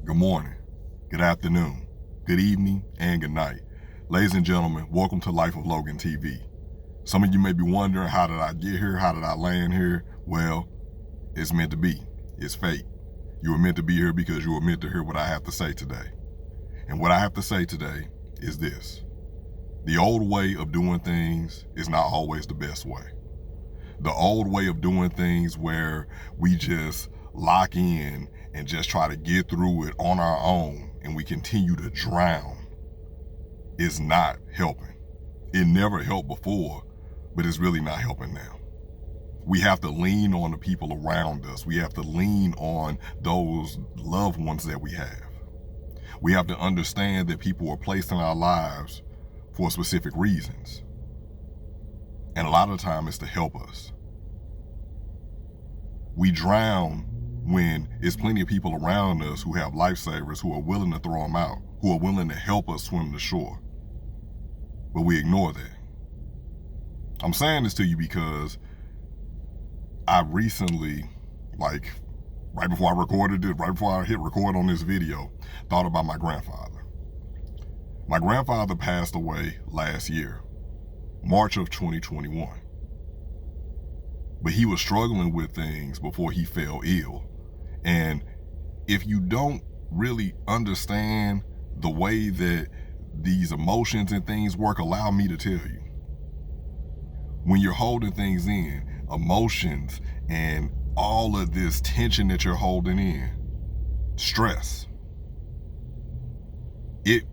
Good morning, good afternoon, good evening, and good night. Ladies and gentlemen, welcome to Life of Logan TV. Some of you may be wondering, how did I get here? How did I land here? Well, it's meant to be. It's fate. You were meant to be here because you were meant to hear what I have to say today. And what I have to say today is this. The old way of doing things is not always the best way. The old way of doing things where we just lock in and just try to get through it on our own and we continue to drown is not helping. It never helped before, but it's really not helping now. We have to lean on the people around us. We have to lean on those loved ones that we have. We have to understand that people are placed in our lives for specific reasons. And a lot of the time it's to help us. We drown when there's plenty of people around us who have lifesavers, who are willing to throw them out, who are willing to help us swim to shore. But we ignore that. I'm saying this to you because I recently, right before I recorded it, right before I hit record on this video, thought about my grandfather. My grandfather passed away last year, March of 2021. But he was struggling with things before he fell ill. And if you don't really understand the way that these emotions and things work, allow me to tell you. When you're holding things in, emotions and all of this tension that you're holding in, stress, it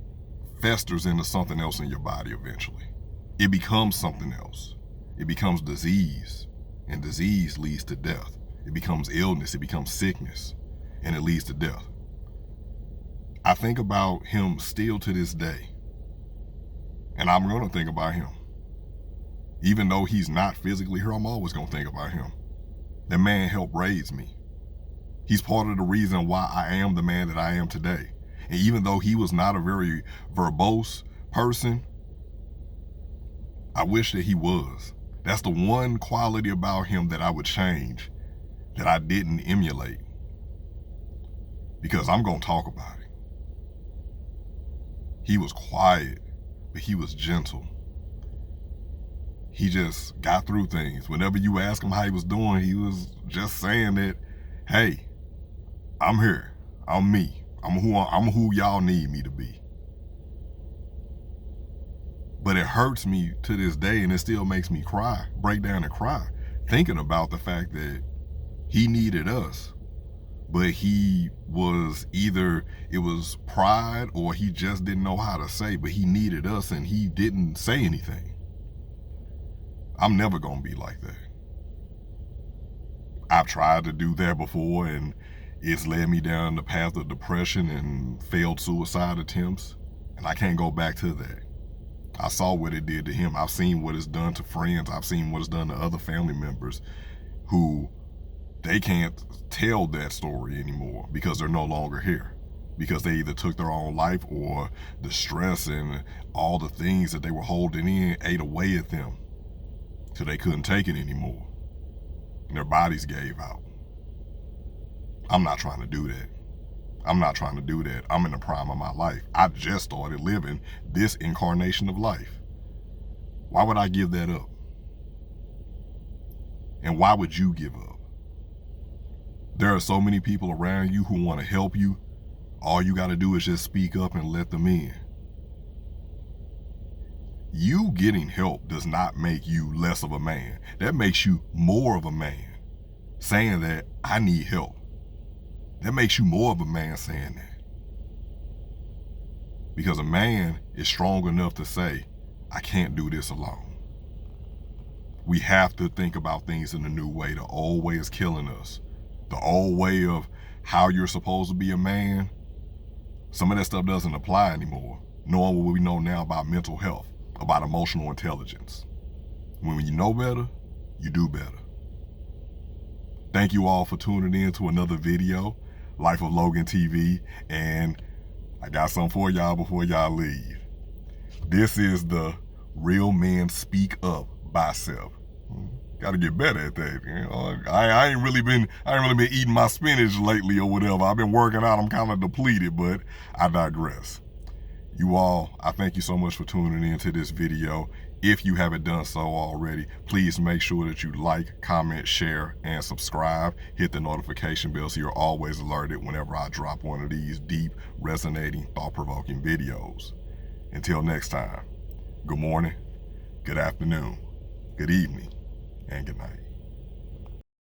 festers into something else in your body eventually. It becomes something else. It becomes disease, and disease leads to death. It becomes illness, it becomes sickness, and it leads to death. I think about him still to this day, and I'm going to think about him. Even though he's not physically here, I'm always going to think about him. That man helped raise me. He's part of the reason why I am the man that I am today. And even though he was not a very verbose person, I wish that he was. That's the one quality about him that I would change, that I didn't emulate. Because I'm going to talk about it. He was quiet, but he was gentle. He just got through things. Whenever you ask him how he was doing, he was just saying that, hey, I'm here. I'm me. I'm who y'all need me to be. But it hurts me to this day, and it still makes me cry, break down and cry, thinking about the fact that he needed us, but he was either, it was pride or he just didn't know how to say, but he needed us and he didn't say anything. I'm never gonna be like that. I've tried to do that before, and it's led me down the path of depression and failed suicide attempts, and I can't go back to that. I saw what it did to him. I've seen what it's done to friends. I've seen what it's done to other family members who they can't tell that story anymore because they're no longer here, because they either took their own life or the stress and all the things that they were holding in ate away at them till they couldn't take it anymore and their bodies gave out. I'm not trying to do that. I'm not trying to do that. I'm in the prime of my life. I just started living this incarnation of life. Why would I give that up? And why would you give up? There are so many people around you who want to help you. All you got to do is just speak up and let them in. You getting help does not make you less of a man. That makes you more of a man, saying that I need help. That makes you more of a man saying that. Because a man is strong enough to say, I can't do this alone. We have to think about things in a new way. The old way is killing us. The old way of how you're supposed to be a man, some of that stuff doesn't apply anymore. Knowing what we know now about mental health, about emotional intelligence. When you know better, you do better. Thank you all for tuning in to another video, Life of Logan TV, and I got something for y'all before y'all leave. This is the Real Men Speak Up bicep. Got to get better at that. You know, I ain't really been eating my spinach lately or whatever. I've been working out. I'm kind of depleted, but I digress. You all, I thank you so much for tuning into this video. If you haven't done so already, please make sure that you like, comment, share, and subscribe. Hit the notification bell so you're always alerted whenever I drop one of these deep, resonating, thought-provoking videos. Until next time, good morning, good afternoon, good evening, and good night.